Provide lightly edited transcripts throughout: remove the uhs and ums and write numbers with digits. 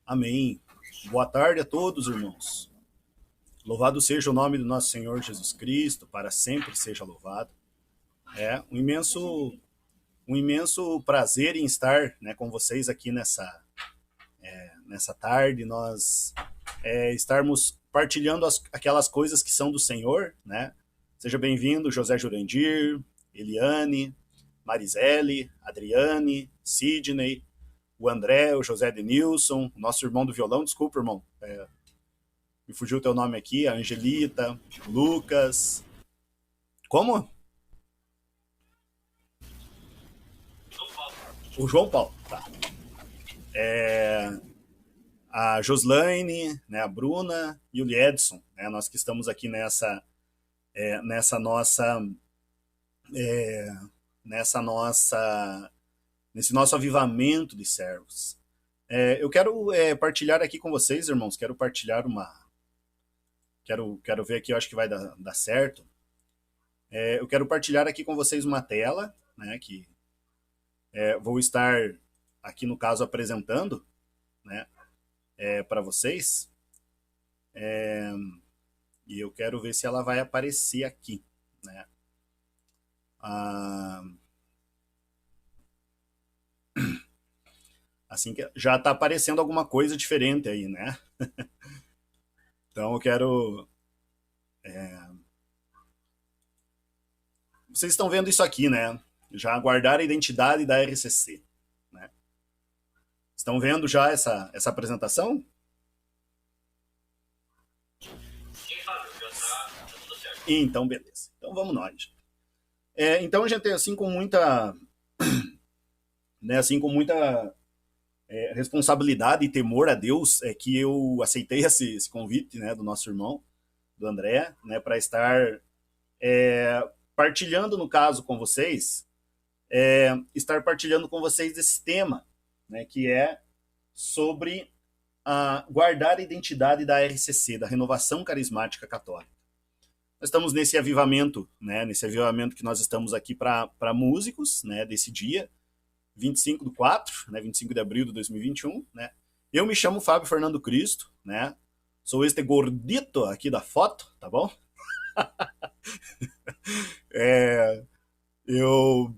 Amém. Boa tarde a todos, irmãos. Louvado seja o nome do nosso Senhor Jesus Cristo, para sempre seja louvado. É um imenso prazer em estar, né, com vocês aqui nessa tarde, nós estarmos partilhando aquelas coisas que são do Senhor, né? Seja bem-vindo, José Jurandir, Eliane, Marisele, Adriane, Sidney, o André, o José Denilson, o nosso irmão do violão, desculpa, irmão, me fugiu o teu nome aqui, a Angelita, o Lucas. Como? O João Paulo, tá. A Joslaine, né, a Bruna e o Liedson, né, nós que estamos aqui nessa nossa, nessa nossa, nesse nosso avivamento de servos. Eu quero partilhar aqui com vocês, irmãos, quero partilhar quero ver aqui, eu acho que vai dar certo. Eu quero partilhar aqui com vocês uma tela, né, que vou estar aqui no caso apresentando, né, para vocês. E eu quero ver se ela vai aparecer aqui, né? Assim que já está aparecendo alguma coisa diferente aí, né? Então eu quero. Vocês estão vendo isso aqui, né? Já guardar a identidade da RCC, né? Estão vendo já essa apresentação? Então, beleza. Então vamos nós. Então, gente, assim com muita, né, assim com muita responsabilidade e temor a Deus, é que eu aceitei esse convite, né, do nosso irmão, do André, né, para estar partilhando, no caso, com vocês, estar partilhando com vocês esse tema, né, que é sobre guardar a identidade da RCC, da Renovação Carismática Católica. Nós estamos nesse avivamento, né, nesse avivamento que nós estamos aqui para músicos, né, desse dia, 25/4, né, 25 de abril de 2021, né. Eu me chamo Fábio Fernando Cristo, né, sou este gordito aqui da foto, tá bom? Eu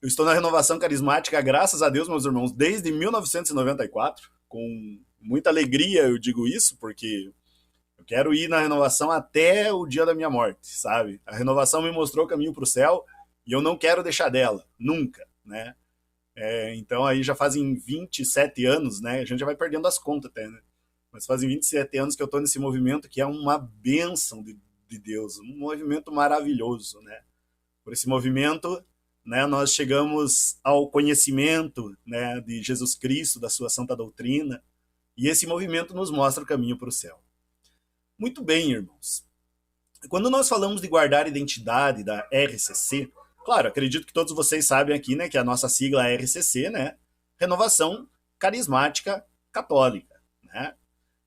estou na Renovação Carismática, graças a Deus, meus irmãos, desde 1994, com muita alegria eu digo isso, porque eu quero ir na renovação até o dia da minha morte, sabe? A renovação me mostrou o caminho para o céu e eu não quero deixar dela, nunca, né? Então aí já fazem 27 anos, né? A gente já vai perdendo as contas até, né? Mas fazem 27 anos que eu estou nesse movimento que é uma bênção de Deus, um movimento maravilhoso, né? Por esse movimento, né, nós chegamos ao conhecimento, né, de Jesus Cristo, da sua santa doutrina, e esse movimento nos mostra o caminho para o céu. Muito bem, irmãos. Quando nós falamos de guardar a identidade da RCC, claro, acredito que todos vocês sabem aqui, né, que a nossa sigla é RCC, né, Renovação Carismática Católica, né?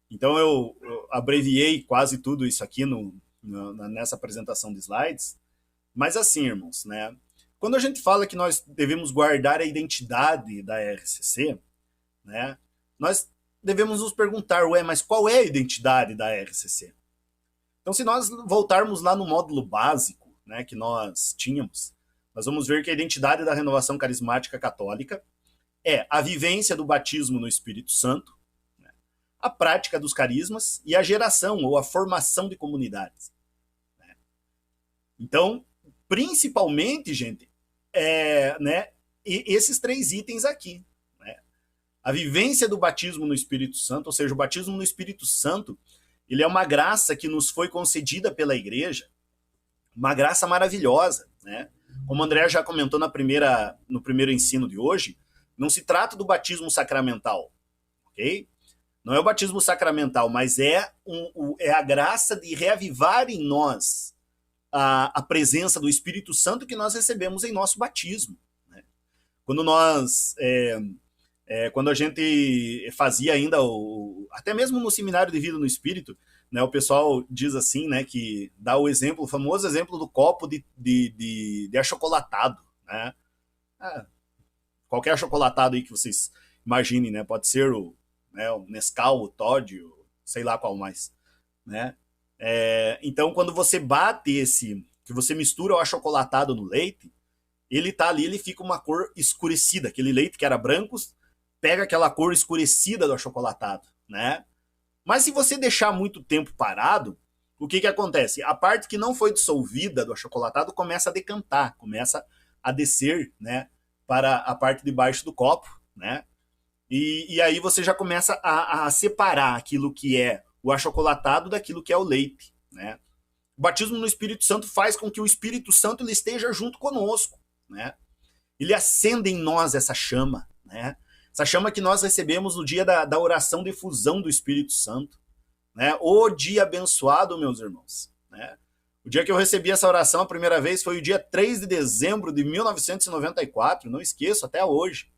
Então eu abreviei quase tudo isso aqui nessa apresentação de slides, mas assim, irmãos, né, quando a gente fala que nós devemos guardar a identidade da RCC, né, nós devemos nos perguntar, mas qual é a identidade da RCC? Então, se nós voltarmos lá no módulo básico, né, que nós tínhamos, nós vamos ver que a identidade da Renovação Carismática Católica é a vivência do batismo no Espírito Santo, né, a prática dos carismas e a geração ou a formação de comunidades, né? Então, principalmente, gente, né, esses três itens aqui, né? A vivência do batismo no Espírito Santo, ou seja, o batismo no Espírito Santo, ele é uma graça que nos foi concedida pela igreja, uma graça maravilhosa, né? Como o André já comentou no primeiro ensino de hoje, não se trata do batismo sacramental, ok? Não é o batismo sacramental, mas é a graça de reavivar em nós a presença do Espírito Santo que nós recebemos em nosso batismo, né? Quando quando a gente fazia ainda até mesmo no seminário de vida no Espírito, né, o pessoal diz assim, né, que dá o famoso exemplo do copo de achocolatado, né? Qualquer achocolatado aí que vocês Imagine, né? Pode ser o Nescau, o Toddy, sei lá qual mais, né? Então, quando você bate que você mistura o achocolatado no leite, ele tá ali, ele fica uma cor escurecida. Aquele leite que era branco, pega aquela cor escurecida do achocolatado, né? Mas se você deixar muito tempo parado, o que acontece? A parte que não foi dissolvida do achocolatado começa a decantar, começa a descer, né, para a parte de baixo do copo, né? E aí você já começa a separar aquilo que é o achocolatado daquilo que é o leite, né? O batismo no Espírito Santo faz com que o Espírito Santo ele esteja junto conosco, né? Ele acende em nós essa chama, né? Essa chama que nós recebemos no dia da oração de efusão do Espírito Santo, né? O dia abençoado, meus irmãos, né? O dia que eu recebi essa oração a primeira vez foi o dia 3 de dezembro de 1994, não esqueço até hoje,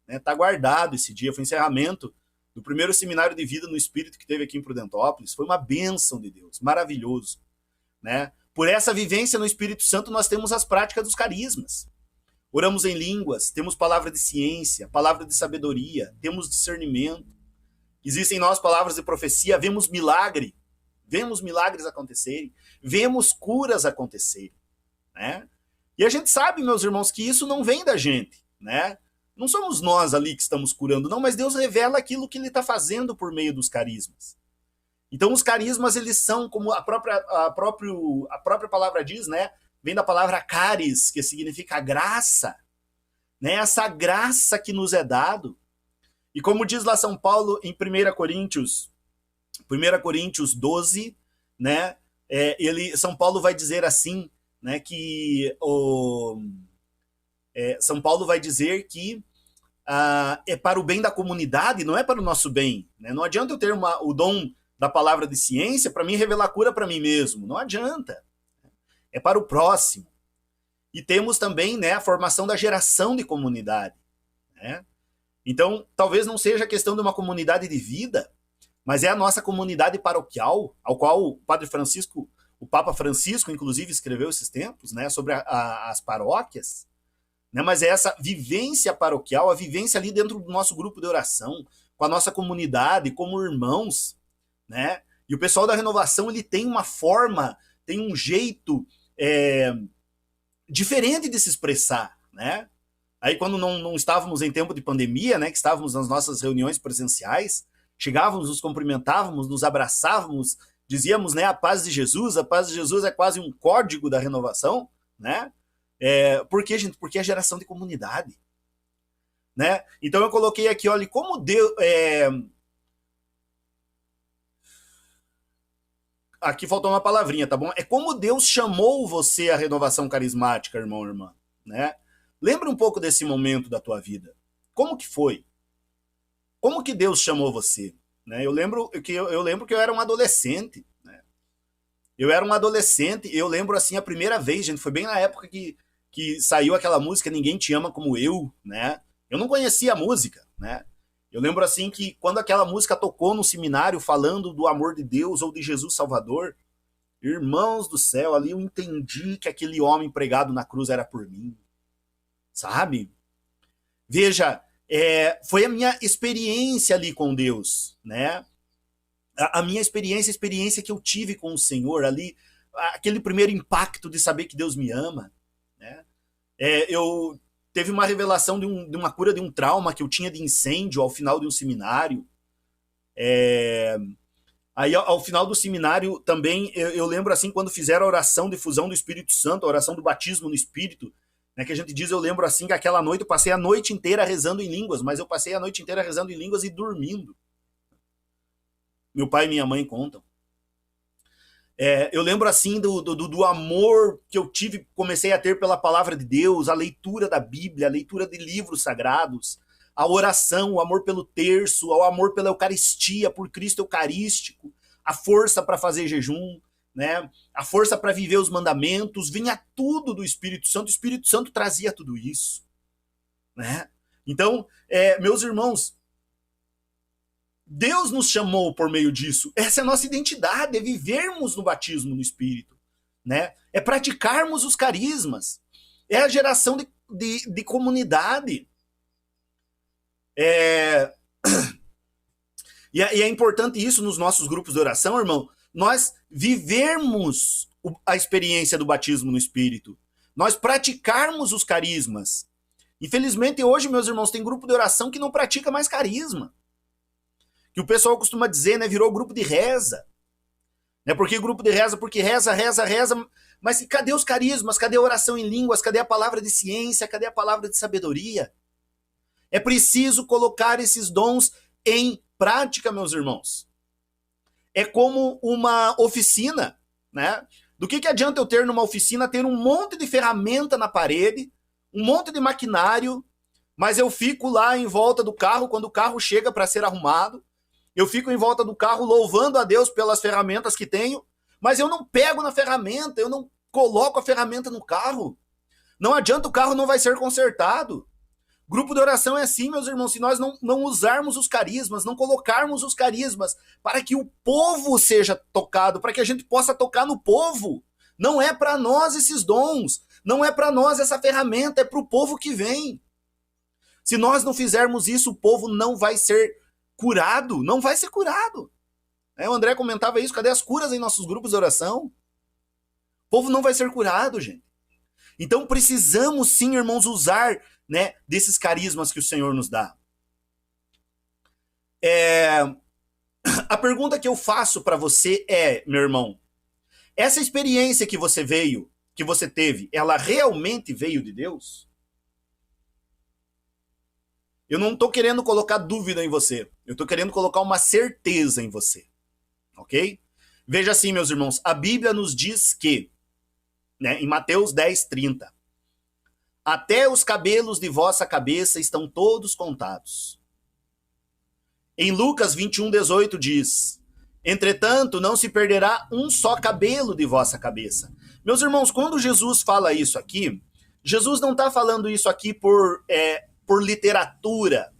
né? Tá guardado esse dia, foi o encerramento do primeiro seminário de vida no Espírito que teve aqui em Prudentópolis. Foi uma bênção de Deus, maravilhoso, né? Por essa vivência no Espírito Santo nós temos as práticas dos carismas. Oramos em línguas, temos palavra de ciência, palavra de sabedoria, temos discernimento. Existem em nós palavras de profecia, vemos milagres acontecerem, vemos curas acontecerem, né? E a gente sabe, meus irmãos, que isso não vem da gente, né? Não somos nós ali que estamos curando, não, mas Deus revela aquilo que ele está fazendo por meio dos carismas. Então os carismas, eles são, como a própria palavra diz, né? Vem da palavra caris, que significa graça, né? Essa graça que nos é dado. E como diz lá São Paulo em 1 Coríntios 12, né? São Paulo vai dizer assim, né? Que São Paulo vai dizer que é para o bem da comunidade, não é para o nosso bem, né? Não adianta eu ter o dom da palavra de ciência para mim revelar cura para mim mesmo, não adianta. É para o próximo. E temos também, né, a formação da geração de comunidade, né? Então, talvez não seja questão de uma comunidade de vida, mas é a nossa comunidade paroquial, ao qual o Papa Francisco, inclusive, escreveu esses tempos, né, sobre as paróquias, né? Mas é essa vivência paroquial, a vivência ali dentro do nosso grupo de oração, com a nossa comunidade, como irmãos, né? E o pessoal da renovação, ele tem uma forma, tem um jeito diferente de se expressar, né? Aí quando não estávamos em tempo de pandemia, né, que estávamos nas nossas reuniões presenciais, chegávamos, nos cumprimentávamos, nos abraçávamos, dizíamos, né, a paz de Jesus é quase um código da renovação, né? Por quê, gente? Porque é geração de comunidade, né? Então eu coloquei aqui, olha, como Deus... Aqui faltou uma palavrinha, tá bom? É como Deus chamou você à renovação carismática, irmão, irmã, né? Lembra um pouco desse momento da tua vida. Como que foi? Como que Deus chamou você? Né? Eu lembro que eu era um adolescente, né? Eu lembro assim a primeira vez, gente, foi bem na época que saiu aquela música Ninguém Te Ama Como Eu, né? Eu não conhecia a música, né? Eu lembro assim que quando aquela música tocou no seminário falando do amor de Deus ou de Jesus Salvador, irmãos do céu, ali eu entendi que aquele homem pregado na cruz era por mim, sabe? Veja, foi a minha experiência ali com Deus, né? A minha experiência, a experiência que eu tive com o Senhor ali, aquele primeiro impacto de saber que Deus me ama, né? Eu teve uma revelação de uma cura de um trauma que eu tinha de incêndio ao final de um seminário. Aí, ao final do seminário, também, eu lembro assim, quando fizeram a oração de fusão do Espírito Santo, a oração do batismo no Espírito, né, que a gente diz, eu lembro assim, que aquela noite eu passei a noite inteira rezando em línguas, mas eu passei a noite inteira rezando em línguas e dormindo. Meu pai e minha mãe contam. Eu lembro assim do amor que eu comecei a ter pela palavra de Deus, a leitura da Bíblia, a leitura de livros sagrados, a oração, o amor pelo terço, o amor pela Eucaristia, por Cristo Eucarístico, a força para fazer jejum, né? A força para viver os mandamentos, vinha tudo do Espírito Santo, o Espírito Santo trazia tudo isso, né? Então, meus irmãos, Deus nos chamou por meio disso. Essa é a nossa identidade, é vivermos no batismo no Espírito, né? É praticarmos os carismas. É a geração de comunidade. É... E é importante isso nos nossos grupos de oração, irmão, nós vivermos a experiência do batismo no Espírito, nós praticarmos os carismas. Infelizmente, hoje, meus irmãos, tem grupo de oração que não pratica mais carisma. Que o pessoal costuma dizer, né, virou grupo de reza. Né, por que grupo de reza? Porque reza, reza, reza. Mas cadê os carismas? Cadê a oração em línguas? Cadê a palavra de ciência? Cadê a palavra de sabedoria? É preciso colocar esses dons em prática, meus irmãos. É como uma oficina, né? Do que adianta eu ter numa oficina, ter um monte de ferramenta na parede, um monte de maquinário, mas eu fico lá em volta do carro, quando o carro chega para ser arrumado, eu fico em volta do carro louvando a Deus pelas ferramentas que tenho, mas eu não pego na ferramenta, eu não coloco a ferramenta no carro. Não adianta, o carro não vai ser consertado. Grupo de oração é assim, meus irmãos, se nós não usarmos os carismas, não colocarmos os carismas para que o povo seja tocado, para que a gente possa tocar no povo. Não é para nós esses dons, não é para nós essa ferramenta, é para o povo que vem. Se nós não fizermos isso, o povo não vai ser curado, não vai ser curado. O André comentava isso, cadê as curas em nossos grupos de oração? O povo não vai ser curado, gente. Então precisamos sim, irmãos, usar, né, desses carismas que o Senhor nos dá. A pergunta que eu faço para você é, meu irmão, essa experiência que você teve, ela realmente veio de Deus? Eu não estou querendo colocar dúvida em você, eu estou querendo colocar uma certeza em você, ok? Veja assim, meus irmãos, a Bíblia nos diz que, né, em Mateus 10:30, até os cabelos de vossa cabeça estão todos contados. Em Lucas 21:18 diz, entretanto, não se perderá um só cabelo de vossa cabeça. Meus irmãos, quando Jesus fala isso aqui, Jesus não está falando isso aqui por literatura.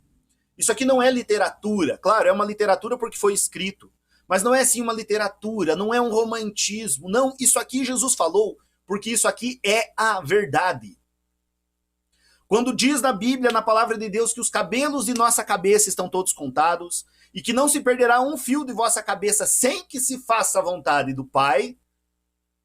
Isso aqui não é literatura. Claro, é uma literatura porque foi escrito. Mas não é assim uma literatura, não é um romantismo. Não, isso aqui Jesus falou porque isso aqui é a verdade. Quando diz na Bíblia, na palavra de Deus, que os cabelos de nossa cabeça estão todos contados e que não se perderá um fio de vossa cabeça sem que se faça a vontade do Pai,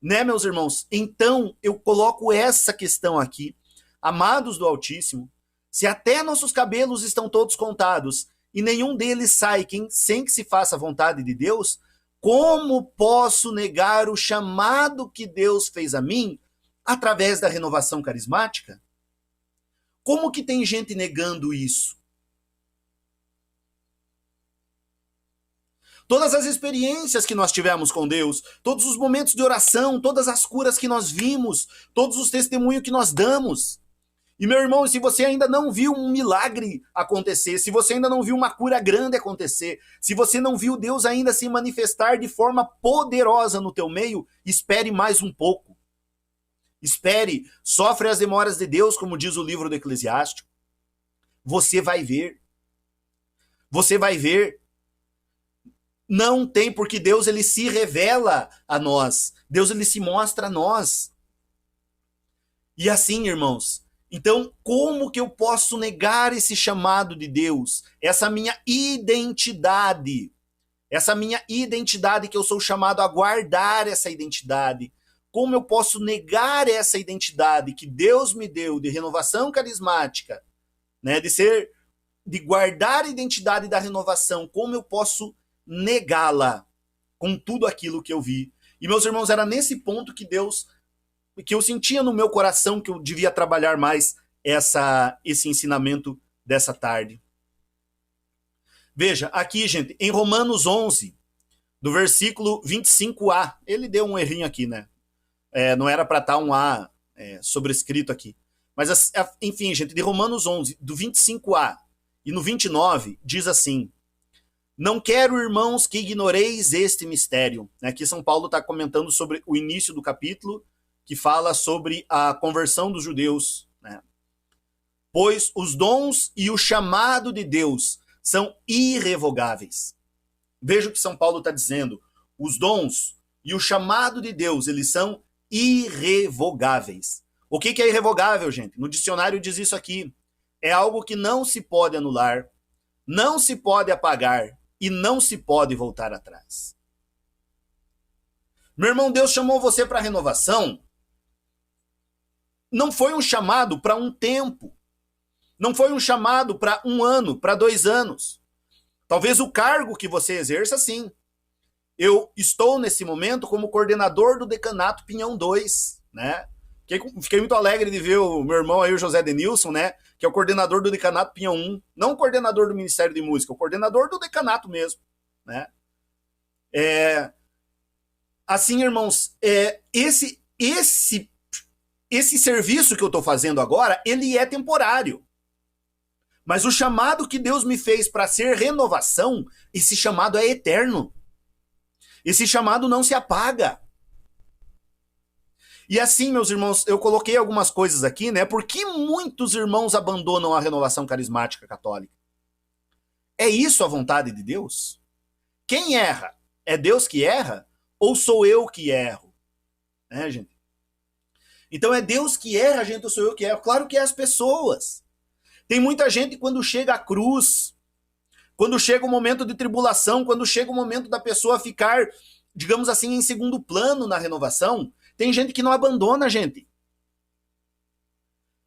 né, meus irmãos? Então, eu coloco essa questão aqui. Amados do Altíssimo, se até nossos cabelos estão todos contados e nenhum deles sai sem que se faça a vontade de Deus, como posso negar o chamado que Deus fez a mim através da renovação carismática? Como que tem gente negando isso? Todas as experiências que nós tivemos com Deus, todos os momentos de oração, todas as curas que nós vimos, todos os testemunhos que nós damos. E, meu irmão, se você ainda não viu um milagre acontecer, se você ainda não viu uma cura grande acontecer, se você não viu Deus ainda se manifestar de forma poderosa no teu meio, espere mais um pouco. Espere, sofre as demoras de Deus, como diz o livro do Eclesiástico. Você vai ver. Você vai ver. Não tem, porque Deus ele se revela a nós. Deus ele se mostra a nós. E assim, irmãos, então como que eu posso negar esse chamado de Deus? Essa minha identidade. Essa minha identidade que eu sou chamado a guardar essa identidade. Como eu posso negar essa identidade que Deus me deu de renovação carismática, né, de guardar a identidade da renovação? Como eu posso negá-la com tudo aquilo que eu vi? E, meus irmãos, era nesse ponto que eu sentia no meu coração que eu devia trabalhar mais esse ensinamento dessa tarde. Veja, aqui, gente, em Romanos 11, do versículo 25a, ele deu um errinho aqui, né? Não era para estar um A sobrescrito aqui. Mas, enfim, gente, de Romanos 11, do 25a e no 29, diz assim, não quero, irmãos, que ignoreis este mistério. Aqui São Paulo está comentando sobre o início do capítulo, que fala sobre a conversão dos judeus, né? Pois os dons e o chamado de Deus são irrevogáveis. Veja o que São Paulo está dizendo. Os dons e o chamado de Deus, eles são irrevogáveis. O que é irrevogável, gente? No dicionário diz isso aqui. É algo que não se pode anular, não se pode apagar e não se pode voltar atrás. Meu irmão, Deus chamou você para renovação. Não foi um chamado para um tempo. Não foi um chamado para 1 ano, para 2 anos. Talvez o cargo que você exerça, sim. Eu estou, nesse momento, como coordenador do decanato Pinhão 2, né? Fiquei muito alegre de ver o meu irmão aí, o José Denilson, né? Que é o coordenador do decanato Pinhão 1. Não o coordenador do Ministério de Música, o coordenador do decanato mesmo, né? Assim, irmãos, esse serviço que eu estou fazendo agora, ele é temporário. Mas o chamado que Deus me fez para ser renovação, esse chamado é eterno. Esse chamado não se apaga. E assim, meus irmãos, eu coloquei algumas coisas aqui, né? Por que muitos irmãos abandonam a renovação carismática católica? É isso a vontade de Deus? Quem erra? É Deus que erra? Ou sou eu que erro? Né, gente? Então é Deus que erra, gente, ou sou eu que erro? Claro que é as pessoas. Tem muita gente quando chega a cruz, quando chega o momento de tribulação, quando chega o momento da pessoa ficar, digamos assim, em segundo plano na renovação, tem gente que não abandona, gente.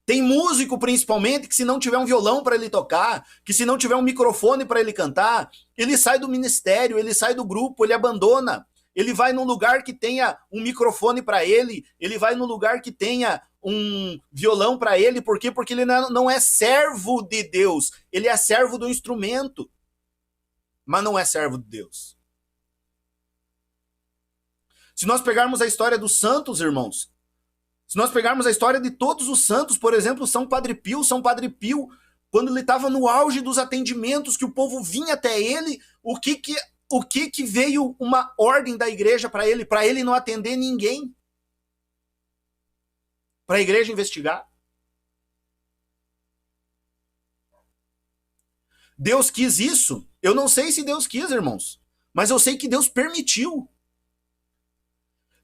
Tem músico, principalmente, que se não tiver um violão para ele tocar, que se não tiver um microfone para ele cantar, ele sai do ministério, ele sai do grupo, ele abandona. Ele vai num lugar que tenha um microfone para ele vai num lugar que tenha um violão para ele. Por quê? Porque ele não é servo de Deus, ele é servo do instrumento, mas não é servo de Deus. Se nós pegarmos a história dos santos, irmãos, se nós pegarmos a história de todos os santos, por exemplo, São Padre Pio, quando ele estava no auge dos atendimentos, que o povo vinha até ele, o que veio uma ordem da igreja para ele não atender ninguém? Para a igreja investigar? Deus quis isso? Eu não sei se Deus quis, irmãos, mas eu sei que Deus permitiu.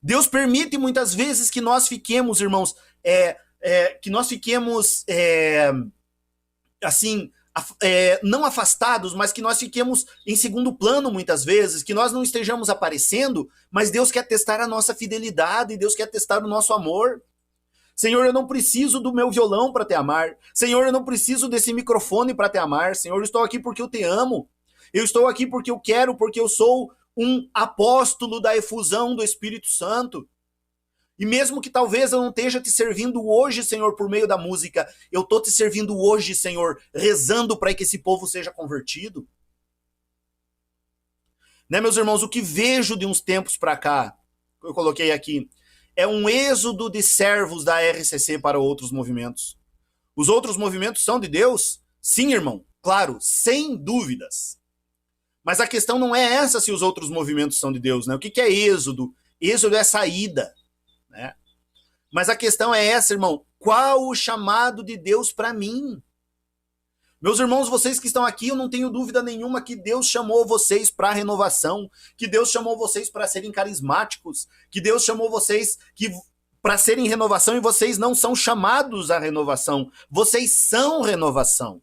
Deus permite muitas vezes que nós fiquemos, irmãos, assim, não afastados, mas que nós fiquemos em segundo plano muitas vezes, que nós não estejamos aparecendo, mas Deus quer testar a nossa fidelidade, Deus quer testar o nosso amor. Senhor, eu não preciso do meu violão para te amar. Senhor, eu não preciso desse microfone para te amar. Senhor, eu estou aqui porque eu te amo. Eu estou aqui porque eu quero, porque eu sou um apóstolo da efusão do Espírito Santo. E mesmo que talvez eu não esteja te servindo hoje, Senhor, por meio da música, eu estou te servindo hoje, Senhor, rezando para que esse povo seja convertido. Né, meus irmãos, o que vejo de uns tempos para cá, eu coloquei aqui, é um êxodo de servos da RCC para outros movimentos. Os outros movimentos são de Deus? Sim, irmão, claro, sem dúvidas. Mas a questão não é essa se os outros movimentos são de Deus, né? O que é êxodo? Êxodo é saída, né? Mas a questão é essa, irmão. Qual o chamado de Deus para mim? Meus irmãos, vocês que estão aqui, eu não tenho dúvida nenhuma que Deus chamou vocês para a renovação, que Deus chamou vocês para serem carismáticos, que Deus chamou vocês para serem renovação, e vocês não são chamados à renovação, vocês são renovação.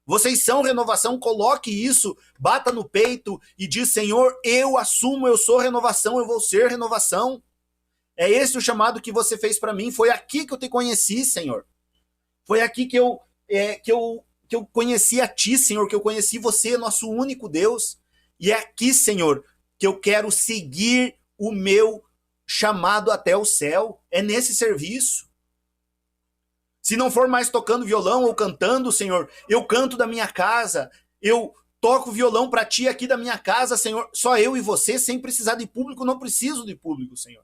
Vocês são renovação, coloque isso, bata no peito e diz, Senhor, eu assumo, eu sou renovação, eu vou ser renovação. É esse o chamado que você fez para mim, foi aqui que eu te conheci, Senhor. Foi aqui que eu conheci a ti, Senhor, que eu conheci você, nosso único Deus. E é aqui, Senhor, que eu quero seguir o meu chamado até o céu. É nesse serviço. Se não for mais tocando violão ou cantando, Senhor, eu canto da minha casa, eu toco violão para ti aqui da minha casa, Senhor, só eu e você, sem precisar de público, não preciso de público, Senhor.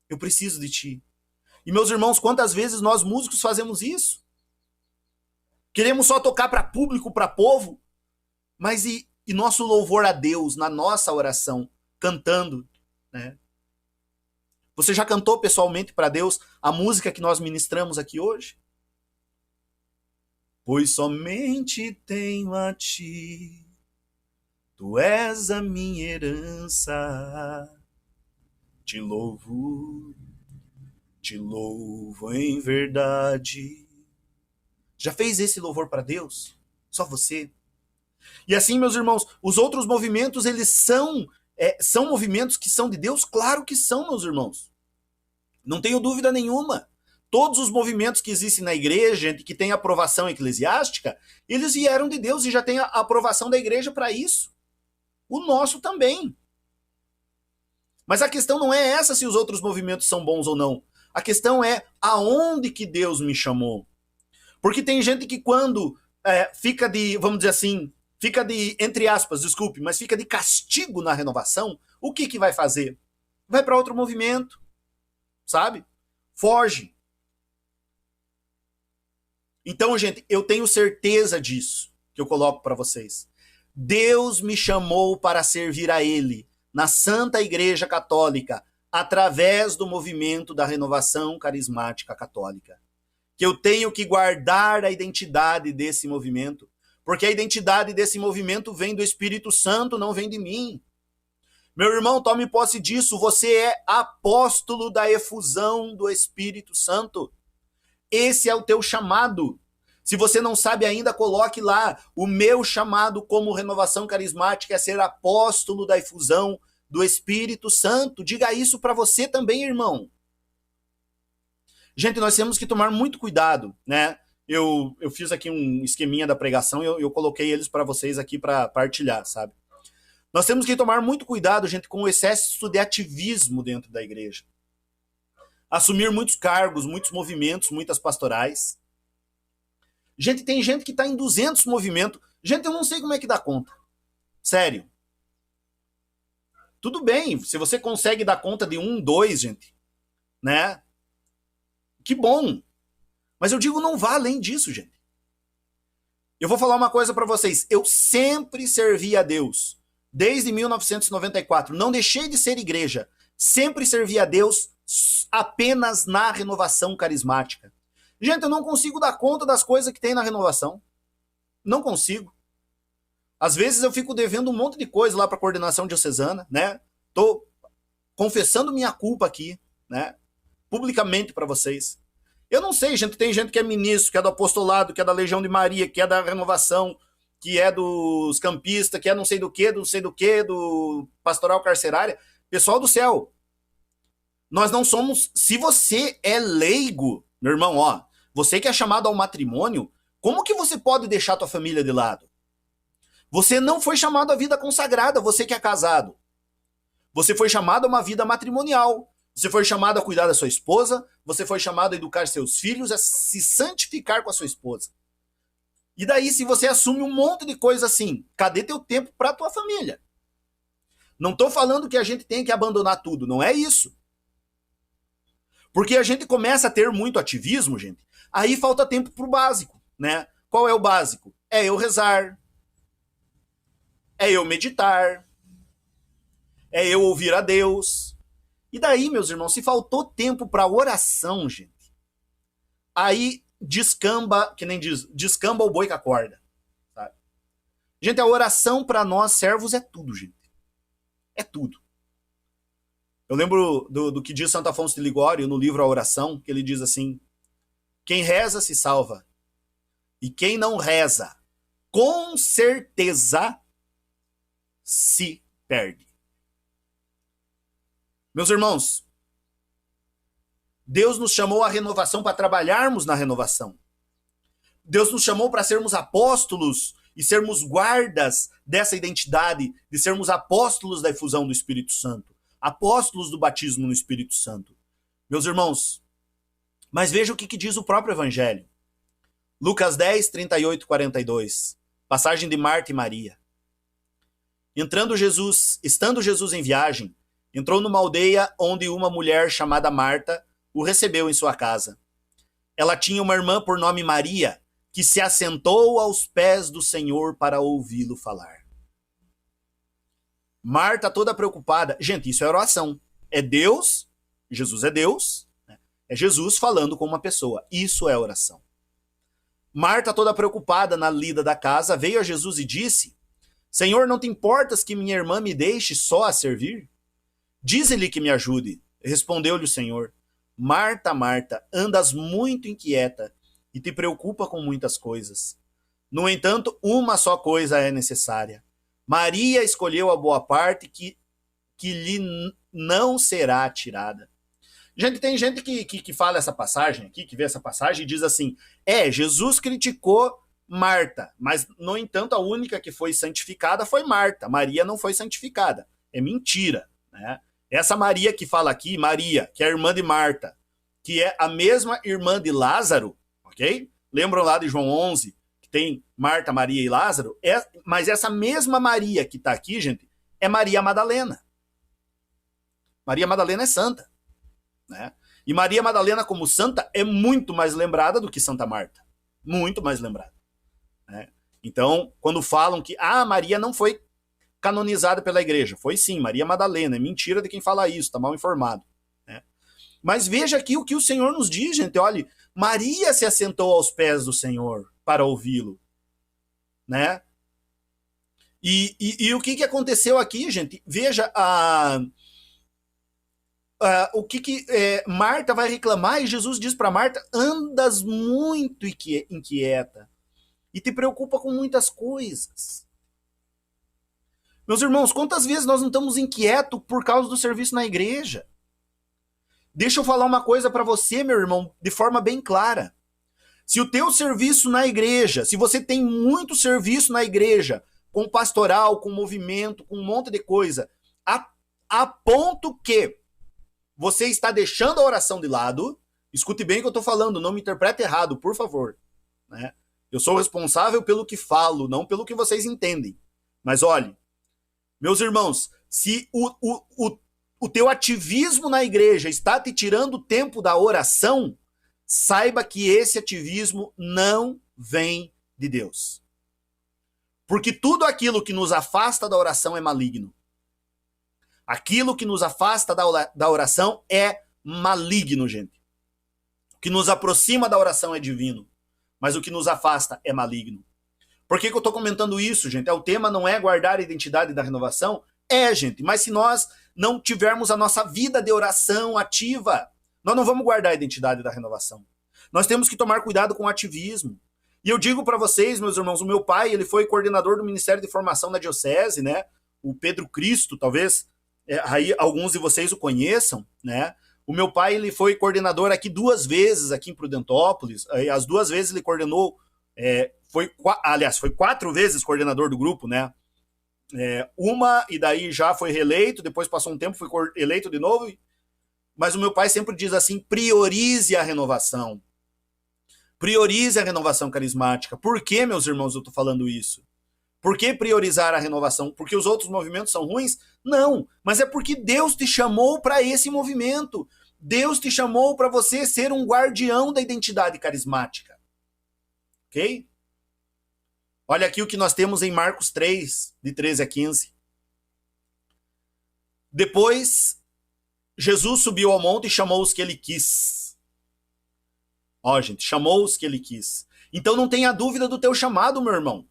Eu preciso de ti. E meus irmãos, quantas vezes nós músicos fazemos isso? Queremos só tocar para público, para povo, mas e nosso louvor a Deus, na nossa oração, cantando, né? Você já cantou pessoalmente para Deus a música que nós ministramos aqui hoje? Pois somente tenho a ti, tu és a minha herança. Te louvo em verdade. Já fez esse louvor para Deus? Só você? E assim, meus irmãos, os outros movimentos, eles são movimentos que são de Deus? Claro que são, meus irmãos. Não tenho dúvida nenhuma. Todos os movimentos que existem na igreja, que têm aprovação eclesiástica, eles vieram de Deus e já tem a aprovação da igreja para isso. O nosso também. Mas a questão não é essa se os outros movimentos são bons ou não. A questão é aonde que Deus me chamou. Porque tem gente que quando fica de, vamos dizer assim, fica de, entre aspas, desculpe, mas fica de castigo na renovação, o que que vai fazer? Vai para outro movimento, sabe? Foge. Então, gente, eu tenho certeza disso que eu coloco para vocês. Deus me chamou para servir a Ele na Santa Igreja Católica através do movimento da renovação carismática católica. Que eu tenho que guardar a identidade desse movimento, porque a identidade desse movimento vem do Espírito Santo, não vem de mim. Meu irmão, tome posse disso, você é apóstolo da efusão do Espírito Santo. Esse é o teu chamado. Se você não sabe ainda, coloque lá. O meu chamado como renovação carismática é ser apóstolo da efusão do Espírito Santo. Diga isso para você também, irmão. Gente, nós temos que tomar muito cuidado, né? Eu fiz aqui um esqueminha da pregação e eu coloquei eles para vocês aqui para partilhar, sabe? Nós temos que tomar muito cuidado, gente, com o excesso de ativismo dentro da igreja. Assumir muitos cargos, muitos movimentos, muitas pastorais. Gente, tem gente que está em 200 movimentos. Gente, eu não sei como é que dá conta. Sério. Tudo bem, se você consegue dar conta de 1, 2, gente, né? Que bom. Mas eu digo, não vá além disso, gente. Eu vou falar uma coisa para vocês. Eu sempre servi a Deus. Desde 1994. Não deixei de ser igreja. Sempre servi a Deus apenas na renovação carismática. Gente, eu não consigo dar conta das coisas que tem na renovação. Não consigo. Às vezes eu fico devendo um monte de coisa lá para a coordenação diocesana, né? Tô confessando minha culpa aqui, né? Publicamente para vocês. Eu não sei, gente, tem gente que é ministro, que é do apostolado, que é da Legião de Maria, que é da renovação, que é dos campistas, que é não sei do que, do pastoral carcerária. Pessoal do céu, nós não somos... Se você é leigo, meu irmão, ó, você que é chamado ao matrimônio, como que você pode deixar tua família de lado? Você não foi chamado à vida consagrada, você que é casado. Você foi chamado a uma vida matrimonial. Você foi chamado a cuidar da sua esposa, você foi chamado a educar seus filhos, a se santificar com a sua esposa. E daí, se você assume um monte de coisa assim, cadê teu tempo para tua família? Não estou falando que a gente tem que abandonar tudo, não é isso. Porque a gente começa a ter muito ativismo, gente, aí falta tempo pro básico, né? Qual é o básico? É eu rezar, é eu meditar, é eu ouvir a Deus. E daí, meus irmãos, se faltou tempo para oração, gente, aí descamba, que nem diz, descamba o boi com a corda, sabe? Gente, a oração para nós servos é tudo, gente. É tudo. Eu lembro do que diz Santo Afonso de Ligório no livro A Oração, que ele diz assim: quem reza se salva, e quem não reza, com certeza se perde. Meus irmãos, Deus nos chamou à renovação para trabalharmos na renovação. Deus nos chamou para sermos apóstolos e sermos guardas dessa identidade, de sermos apóstolos da efusão do Espírito Santo, apóstolos do batismo no Espírito Santo. Meus irmãos, mas veja o que diz o próprio Evangelho. Lucas 10, 38, 42. Passagem de Marta e Maria. Estando Jesus em viagem, entrou numa aldeia onde uma mulher chamada Marta o recebeu em sua casa. Ela tinha uma irmã por nome Maria, que se assentou aos pés do Senhor para ouvi-lo falar. Marta toda preocupada. Gente, isso é oração. É Deus, Jesus é Deus, né? É Jesus falando com uma pessoa. Isso é oração. Marta toda preocupada na lida da casa, veio a Jesus e disse: Senhor, não te importas que minha irmã me deixe só a servir? Dize-lhe que me ajude. Respondeu-lhe o Senhor: Marta, Marta, andas muito inquieta e te preocupa com muitas coisas. No entanto, uma só coisa é necessária. Maria escolheu a boa parte que lhe não será tirada. Gente, tem gente que fala essa passagem aqui, que vê essa passagem e diz assim, Jesus criticou Marta, mas, no entanto, a única que foi santificada foi Marta. Maria não foi santificada. É mentira, né? Essa Maria que fala aqui, Maria, que é a irmã de Marta, que é a mesma irmã de Lázaro, ok? Lembram lá de João 11, que tem Marta, Maria e Lázaro? Mas essa mesma Maria que está aqui, gente, é Maria Madalena. Maria Madalena é santa, né? E Maria Madalena, como santa, é muito mais lembrada do que Santa Marta. Muito mais lembrada, né? Então, quando falam que Maria não foi canonizada pela igreja, foi sim, Maria Madalena. É mentira de quem fala isso, está mal informado, né? Mas veja aqui o que o Senhor nos diz, gente. Olha, Maria se assentou aos pés do Senhor para ouvi-lo, né? E o que aconteceu aqui, gente? Veja o que Marta vai reclamar, e Jesus diz para Marta: andas muito inquieta e te preocupa com muitas coisas. Meus irmãos, quantas vezes nós não estamos inquietos por causa do serviço na igreja? Deixa eu falar uma coisa para você, meu irmão, de forma bem clara. Se o teu serviço na igreja, se você tem muito serviço na igreja, com pastoral, com movimento, com um monte de coisa, a ponto que você está deixando a oração de lado, escute bem o que eu estou falando, não me interprete errado, por favor, né? Eu sou responsável pelo que falo, não pelo que vocês entendem. Mas olhe, meus irmãos, se o teu ativismo na igreja está te tirando o tempo da oração, saiba que esse ativismo não vem de Deus. Porque tudo aquilo que nos afasta da oração é maligno. Aquilo que nos afasta da oração é maligno, gente. O que nos aproxima da oração é divino, mas o que nos afasta é maligno. Por que eu estou comentando isso, gente? O tema não é guardar a identidade da renovação? Gente, mas se nós não tivermos a nossa vida de oração ativa, nós não vamos guardar a identidade da renovação. Nós temos que tomar cuidado com o ativismo. E eu digo para vocês, meus irmãos, o meu pai, ele foi coordenador do Ministério de Formação da Diocese, né? O Pedro Cristo, talvez aí alguns de vocês o conheçam, né? O meu pai, ele foi coordenador aqui 2 vezes, aqui em Prudentópolis. As 2 vezes ele coordenou, foi 4 vezes coordenador do grupo, né? Uma, e daí já foi reeleito, depois passou um tempo, foi eleito de novo. Mas o meu pai sempre diz assim: priorize a renovação. Priorize a renovação carismática. Por que, meus irmãos, eu estou falando isso? Por que priorizar a renovação? Porque os outros movimentos são ruins? Não, mas é porque Deus te chamou para esse movimento. Deus te chamou para você ser um guardião da identidade carismática. Ok? Olha aqui o que nós temos em Marcos 3, de 13 a 15. Depois, Jesus subiu ao monte e chamou os que ele quis. Gente, chamou os que ele quis. Então não tenha dúvida do teu chamado, meu irmão.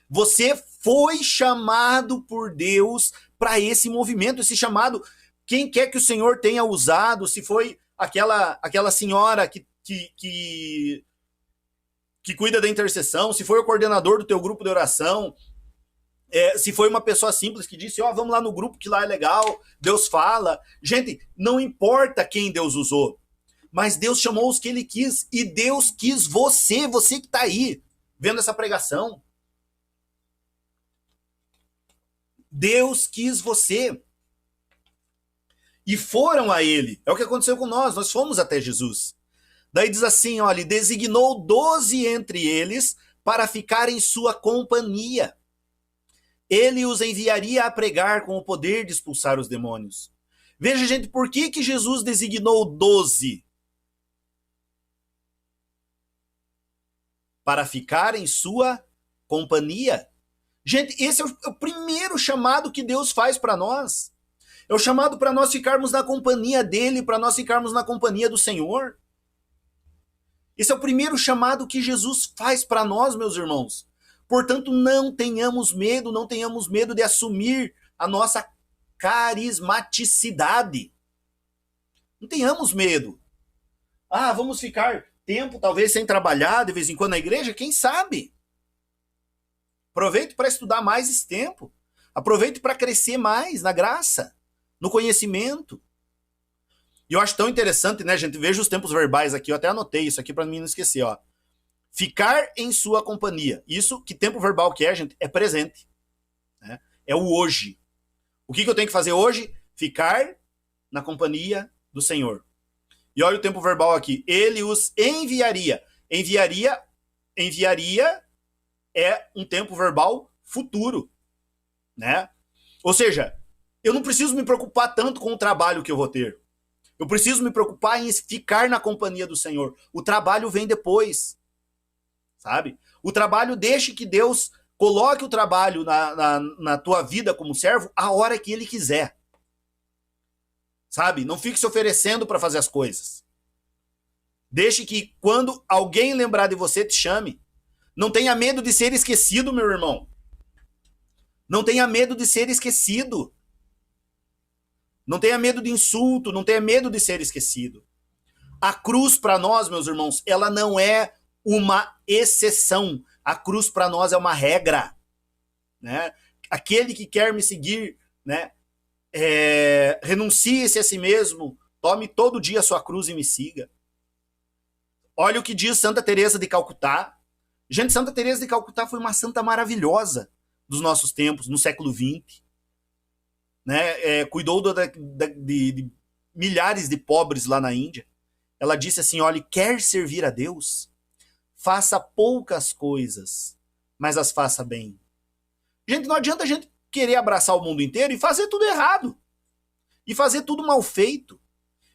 Você foi chamado por Deus para esse movimento, esse chamado. Quem quer que o Senhor tenha usado, se foi aquela senhora que cuida da intercessão, se foi o coordenador do teu grupo de oração, se foi uma pessoa simples que disse, vamos lá no grupo que lá é legal, Deus fala. Gente, não importa quem Deus usou, mas Deus chamou os que ele quis, e Deus quis você que está aí, vendo essa pregação. Deus quis você. E foram a ele. É o que aconteceu com nós fomos até Jesus. Daí diz assim, olha, designou 12 entre eles para ficar em sua companhia. Ele os enviaria a pregar com o poder de expulsar os demônios. Veja, gente, por que Jesus designou 12? Para ficar em sua companhia. Gente, esse é o primeiro chamado que Deus faz para nós. É o chamado para nós ficarmos na companhia dele, para nós ficarmos na companhia do Senhor. Esse é o primeiro chamado que Jesus faz para nós, meus irmãos. Portanto, não tenhamos medo de assumir a nossa carismaticidade. Não tenhamos medo. Vamos ficar tempo talvez sem trabalhar de vez em quando na igreja? Quem sabe? Aproveite para estudar mais esse tempo. Aproveite para crescer mais na graça, no conhecimento. E eu acho tão interessante, né, gente? Veja os tempos verbais aqui. Eu até anotei isso aqui para mim não esquecer, ó. Ficar em sua companhia. Isso, que tempo verbal que é, gente? É presente. Né? É o hoje. O que eu tenho que fazer hoje? Ficar na companhia do Senhor. E olha o tempo verbal aqui. Ele os enviaria. Enviaria é um tempo verbal futuro. Né? Ou seja, eu não preciso me preocupar tanto com o trabalho que eu vou ter. Eu preciso me preocupar em ficar na companhia do Senhor. O trabalho vem depois. Sabe? O trabalho, deixe que Deus coloque o trabalho na tua vida como servo a hora que Ele quiser. Sabe? Não fique se oferecendo para fazer as coisas. Deixe que quando alguém lembrar de você, te chame. Não tenha medo de ser esquecido, meu irmão. Não tenha medo de ser esquecido. Não tenha medo de insulto, não tenha medo de ser esquecido. A cruz para nós, meus irmãos, ela não é uma exceção. A cruz para nós é uma regra. Né? Aquele que quer me seguir, né, renuncie-se a si mesmo, tome todo dia a sua cruz e me siga. Olha o que diz Santa Teresa de Calcutá. Gente, Santa Teresa de Calcutá foi uma santa maravilhosa dos nossos tempos, no século XX. Né? Cuidou de milhares de pobres lá na Índia. Ela disse assim, olha, quer servir a Deus? Faça poucas coisas, mas as faça bem. Gente, não adianta a gente querer abraçar o mundo inteiro e fazer tudo errado. E fazer tudo mal feito.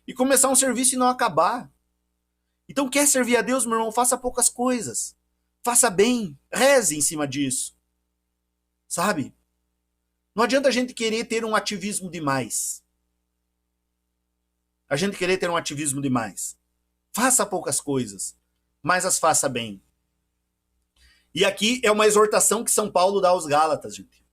E começar um serviço e não acabar. Então, quer servir a Deus, meu irmão? Faça poucas coisas. Faça bem. Reze em cima disso. Sabe? Não adianta a gente querer ter um ativismo demais. A gente querer ter um ativismo demais. Faça poucas coisas, mas as faça bem. E aqui é uma exortação que São Paulo dá aos Gálatas, gente.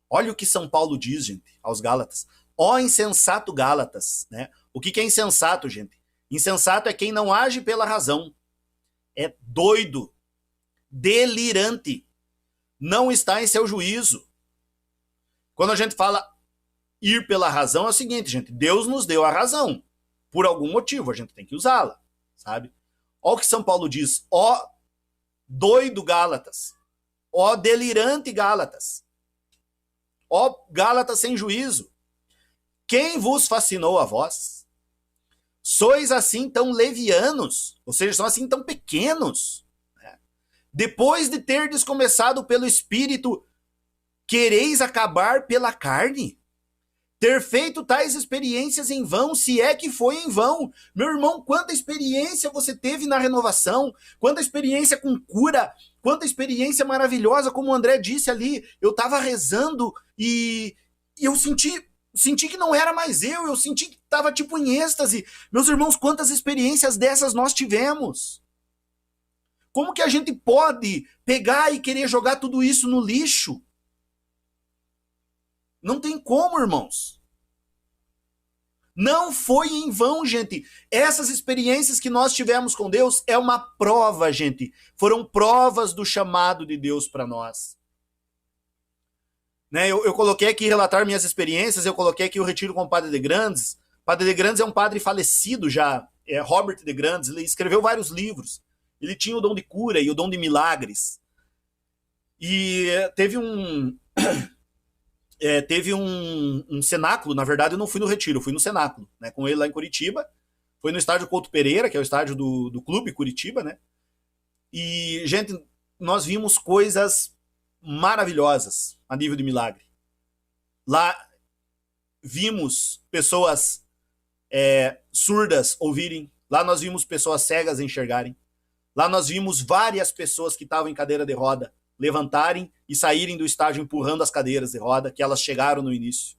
Olha o que São Paulo diz, gente, aos Gálatas. Ó insensato Gálatas, né? O que é insensato, gente? Insensato é quem não age pela razão. É doido, delirante, não está em seu juízo. Quando a gente fala ir pela razão, é o seguinte, gente, Deus nos deu a razão. Por algum motivo, a gente tem que usá-la, sabe? Olha o que São Paulo diz. Ó doido Gálatas. Ó delirante Gálatas. Ó Gálatas sem juízo. Quem vos fascinou a vós? Sois assim tão levianos, ou seja, são assim tão pequenos. Né? Depois de terdes começado pelo Espírito, quereis acabar pela carne? Ter feito tais experiências em vão, se é que foi em vão. Meu irmão, quanta experiência você teve na renovação, quanta experiência com cura, quanta experiência maravilhosa, como o André disse ali. Eu estava rezando e eu senti que não era mais eu senti que estava tipo em êxtase. Meus irmãos, quantas experiências dessas nós tivemos? Como que a gente pode pegar e querer jogar tudo isso no lixo? Não tem como, irmãos. Não foi em vão, gente. Essas experiências que nós tivemos com Deus é uma prova, gente. Foram provas do chamado de Deus para nós. Né? Eu coloquei aqui relatar minhas experiências, eu coloquei aqui o retiro com o Padre de Grandes. Padre de Grandes é um padre falecido já, Robert de Grandes, ele escreveu vários livros. Ele tinha o dom de cura e o dom de milagres. E teve um cenáculo, na verdade eu não fui no retiro, eu fui no cenáculo, né, com ele lá em Curitiba. Foi no estádio Couto Pereira, que é o estádio do Clube Curitiba, né? E, gente, nós vimos coisas maravilhosas a nível de milagre. Lá vimos pessoas surdas ouvirem, lá nós vimos pessoas cegas enxergarem, lá nós vimos várias pessoas que estavam em cadeira de roda levantarem e saírem do estádio empurrando as cadeiras de roda, que elas chegaram no início.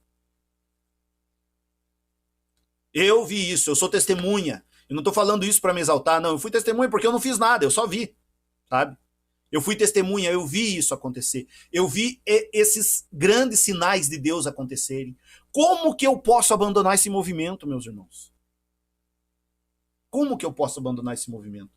Eu vi isso, eu sou testemunha. Eu não estou falando isso para me exaltar, não. Eu fui testemunha porque eu não fiz nada, eu só vi, sabe? Eu fui testemunha, eu vi isso acontecer. Eu vi esses grandes sinais de Deus acontecerem. Como que eu posso abandonar esse movimento, meus irmãos? Como que eu posso abandonar esse movimento?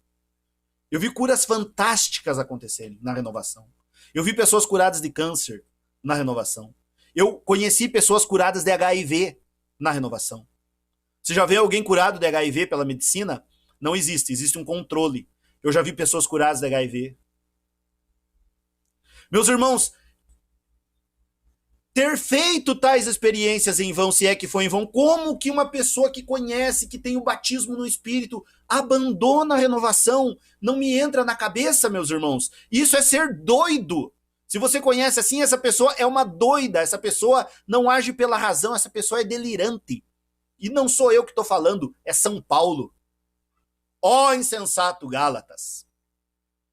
Eu vi curas fantásticas acontecerem na renovação. Eu vi pessoas curadas de câncer na renovação. Eu conheci pessoas curadas de HIV na renovação. Você já vê alguém curado de HIV pela medicina? Não existe, existe um controle. Eu já vi pessoas curadas de HIV. Meus irmãos, ter feito tais experiências em vão, se é que foi em vão, como que uma pessoa que conhece, que tem o batismo no Espírito, abandona a renovação? Não me entra na cabeça, meus irmãos. Isso é ser doido. Se você conhece assim, essa pessoa é uma doida, essa pessoa não age pela razão, essa pessoa é delirante. E não sou eu que estou falando, é São Paulo. Ó insensato Gálatas.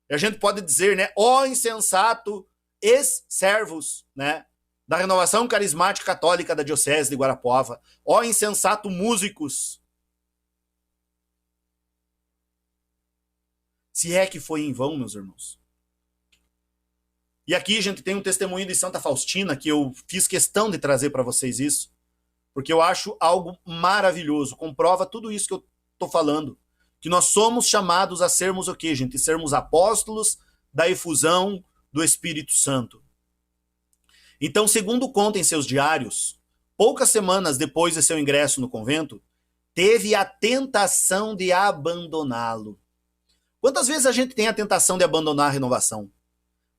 E a gente pode dizer, né? Ó insensato ex-servos, né? Da Renovação Carismática Católica da Diocese de Guarapuava. Ó insensato músicos. Se é que foi em vão, meus irmãos. E aqui a gente tem um testemunho de Santa Faustina, que eu fiz questão de trazer para vocês isso, porque eu acho algo maravilhoso. Comprova tudo isso que eu estou falando. Que nós somos chamados a sermos o quê, gente? Sermos apóstolos da efusão do Espírito Santo. Então, segundo conta em seus diários, poucas semanas depois de seu ingresso no convento, teve a tentação de abandoná-lo. Quantas vezes a gente tem a tentação de abandonar a renovação?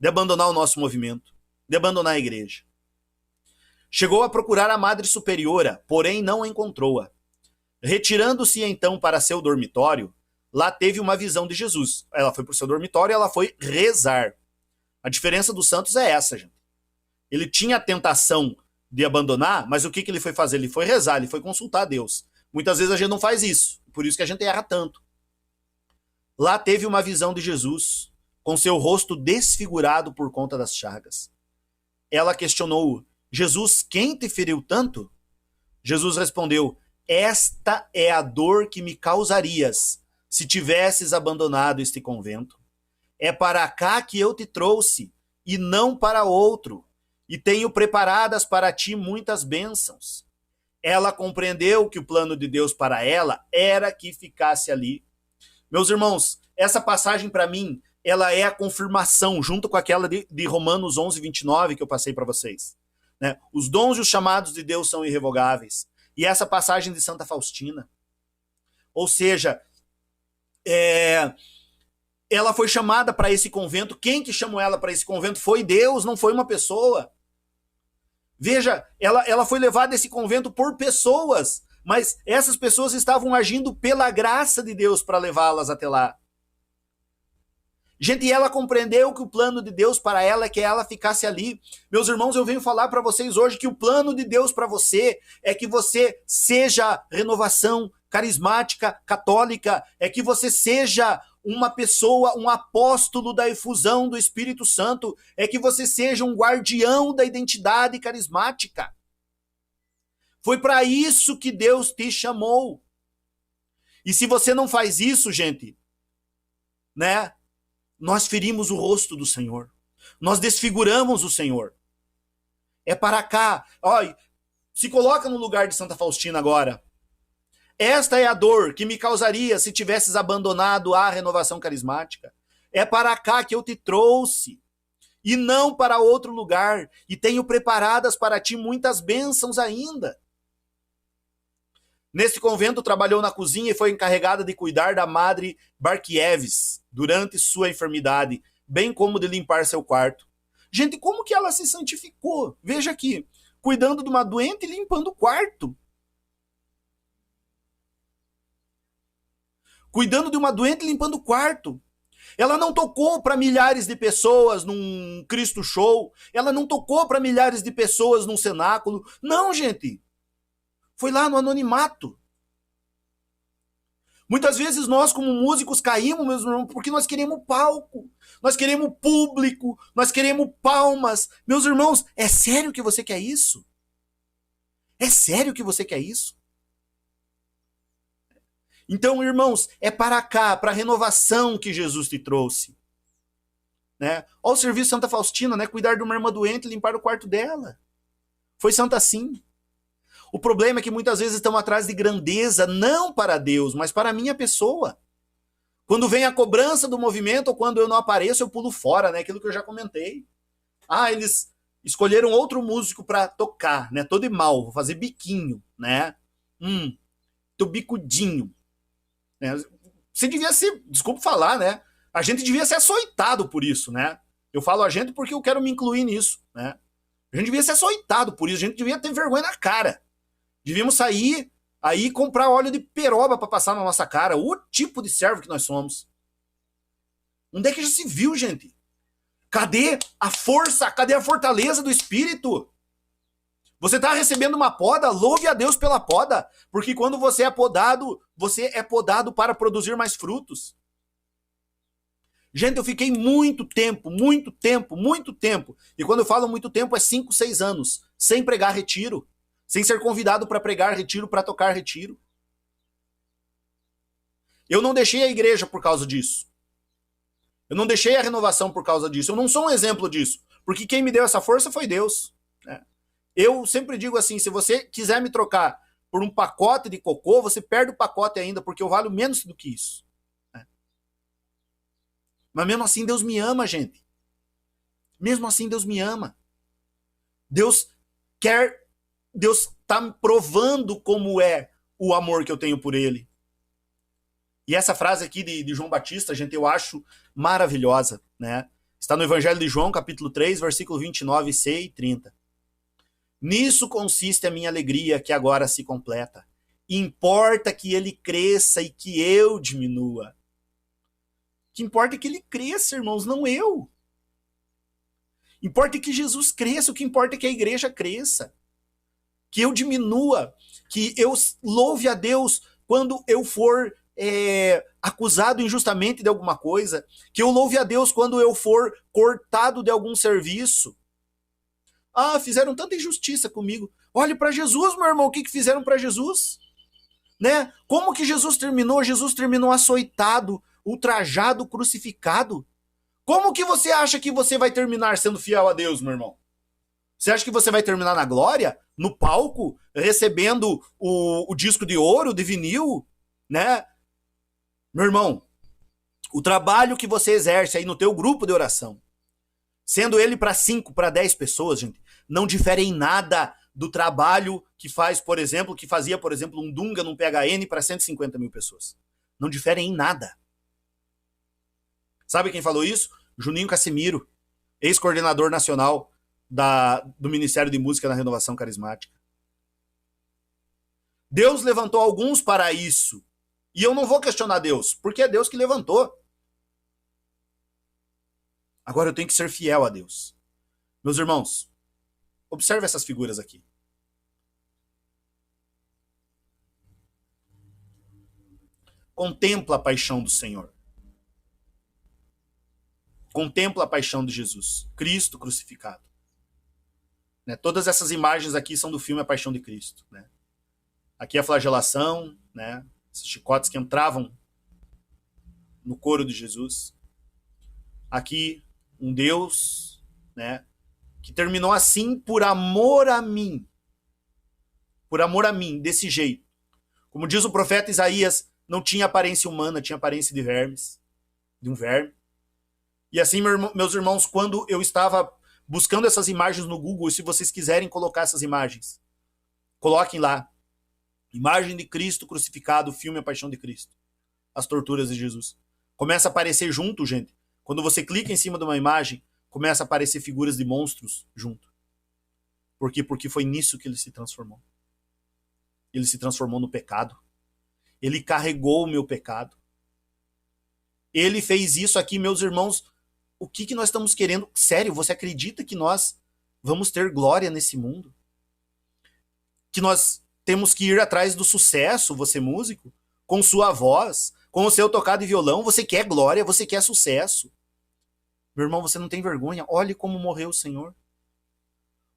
De abandonar o nosso movimento? De abandonar a igreja? Chegou a procurar a Madre Superiora, porém não a encontrou-a. Retirando-se então para seu dormitório, lá teve uma visão de Jesus. Ela foi para o seu dormitório e ela foi rezar. A diferença dos santos é essa, gente. Ele tinha a tentação de abandonar, mas o que ele foi fazer? Ele foi rezar, ele foi consultar a Deus. Muitas vezes a gente não faz isso, por isso que a gente erra tanto. Lá teve uma visão de Jesus, com seu rosto desfigurado por conta das chagas. Ela questionou-o: Jesus, quem te feriu tanto? Jesus respondeu: esta é a dor que me causarias se tivesses abandonado este convento. É para cá que eu te trouxe, e não para outro, e tenho preparadas para ti muitas bênçãos. Ela compreendeu que o plano de Deus para ela era que ficasse ali. Meus irmãos, essa passagem para mim, ela é a confirmação, junto com aquela de Romanos 11, 29, que eu passei para vocês. Né? Os dons e os chamados de Deus são irrevogáveis. E essa passagem de Santa Faustina. Ou seja, ela foi chamada para esse convento. Quem que chamou ela para esse convento foi Deus, não foi uma pessoa. Veja, ela foi levada a esse convento por pessoas, mas essas pessoas estavam agindo pela graça de Deus para levá-las até lá. Gente, ela compreendeu que o plano de Deus para ela é que ela ficasse ali. Meus irmãos, eu venho falar para vocês hoje que o plano de Deus para você é que você seja renovação carismática católica, é que você seja uma pessoa, um apóstolo da efusão do Espírito Santo, é que você seja um guardião da identidade carismática. Foi para isso que Deus te chamou. E se você não faz isso, gente, né? Nós ferimos o rosto do Senhor. Nós desfiguramos o Senhor. É para cá. Olha, se coloca no lugar de Santa Faustina agora. Esta é a dor que me causaria se tivesses abandonado a renovação carismática. É para cá que eu te trouxe, e não para outro lugar. E tenho preparadas para ti muitas bênçãos ainda. Neste convento trabalhou na cozinha e foi encarregada de cuidar da Madre Barquieves durante sua enfermidade, bem como de limpar seu quarto. Gente, como que ela se santificou? Veja aqui, cuidando de uma doente e limpando o quarto. Cuidando de uma doente e limpando o quarto. Ela não tocou para milhares de pessoas num Cristo Show. Ela não tocou para milhares de pessoas num cenáculo. Não, gente. Foi lá no anonimato. Muitas vezes nós, como músicos, caímos, meus irmãos, porque nós queremos palco, nós queremos público, nós queremos palmas. Meus irmãos, é sério que você quer isso? É sério que você quer isso? Então, irmãos, é para cá, para a renovação que Jesus te trouxe. Né? Olha o serviço de Santa Faustina, né? Cuidar de uma irmã doente e limpar o quarto dela. Foi santa assim. O problema é que muitas vezes estamos atrás de grandeza, não para Deus, mas para a minha pessoa. Quando vem a cobrança do movimento, ou quando eu não apareço, eu pulo fora, né? Aquilo que eu já comentei. Eles escolheram outro músico para tocar, né? Todo mal, vou fazer biquinho, né? Tô bicudinho. Né? Você devia ser, desculpa falar, né? A gente devia ser açoitado por isso, né? Eu falo a gente porque eu quero me incluir nisso, né? A gente devia ser açoitado por isso, a gente devia ter vergonha na cara. Devíamos sair aí comprar óleo de peroba para passar na nossa cara. O tipo de servo que nós somos. Onde é que já se viu, gente? Cadê a força? Cadê a fortaleza do espírito? Você está recebendo uma poda? Louve a Deus pela poda. Porque quando você é podado para produzir mais frutos. Gente, eu fiquei muito tempo. E quando eu falo muito tempo, é 5, 6 anos. Sem pregar retiro. Sem ser convidado para pregar retiro, para tocar retiro. Eu não deixei a igreja por causa disso. Eu não deixei a renovação por causa disso. Eu não sou um exemplo disso. Porque quem me deu essa força foi Deus. Né? Eu sempre digo assim, se você quiser me trocar por um pacote de cocô, você perde o pacote ainda, porque eu valho menos do que isso. Né? Mas mesmo assim Deus me ama, gente. Mesmo assim Deus me ama. Deus está me provando como é o amor que eu tenho por ele. E essa frase aqui de João Batista, gente, eu acho maravilhosa, né? Está no Evangelho de João, capítulo 3, versículo 29, C e 30. Nisso consiste a minha alegria, que agora se completa. Importa que ele cresça e que eu diminua. O que importa é que ele cresça, irmãos, não eu. Importa que Jesus cresça, o que importa é que a igreja cresça. Que eu diminua, que eu louve a Deus quando eu for acusado injustamente de alguma coisa, que eu louve a Deus quando eu for cortado de algum serviço. Fizeram tanta injustiça comigo. Olhe para Jesus, meu irmão, o que fizeram para Jesus? Né? Como que Jesus terminou? Jesus terminou açoitado, ultrajado, crucificado. Como que você acha que você vai terminar sendo fiel a Deus, meu irmão? Você acha que você vai terminar na glória? No palco? Recebendo o disco de ouro, de vinil? Né? Meu irmão, o trabalho que você exerce aí no teu grupo de oração, sendo ele para 5, para 10 pessoas, gente, não difere em nada do trabalho que fazia, por exemplo, um Dunga num PHN para 150 mil pessoas. Não difere em nada. Sabe quem falou isso? Juninho Casimiro, ex-coordenador nacional do Ministério de Música na Renovação Carismática. Deus levantou alguns para isso. E eu não vou questionar Deus, porque é Deus que levantou. Agora eu tenho que ser fiel a Deus. Meus irmãos, observe essas figuras aqui. Contempla a paixão do Senhor. Contempla a paixão de Jesus, Cristo crucificado. Né? Todas essas imagens aqui são do filme A Paixão de Cristo. Né? Aqui a flagelação, né? Esses chicotes que entravam no couro de Jesus. Aqui um Deus, né? Que terminou assim por amor a mim. Por amor a mim, desse jeito. Como diz o profeta Isaías, não tinha aparência humana, tinha aparência de vermes. De um verme. E assim, meus irmãos, quando eu estava buscando essas imagens no Google, se vocês quiserem colocar essas imagens, coloquem lá. Imagem de Cristo crucificado, filme A Paixão de Cristo. As torturas de Jesus. Começa a aparecer junto, gente. Quando você clica em cima de uma imagem, começa a aparecer figuras de monstros junto. Por quê? Porque foi nisso que ele se transformou. Ele se transformou no pecado. Ele carregou o meu pecado. Ele fez isso aqui, meus irmãos. O que nós estamos querendo? Sério, você acredita que nós vamos ter glória nesse mundo? Que nós temos que ir atrás do sucesso, você músico, com sua voz, com o seu tocado de violão, você quer glória, você quer sucesso. Meu irmão, você não tem vergonha? Olhe como morreu o Senhor.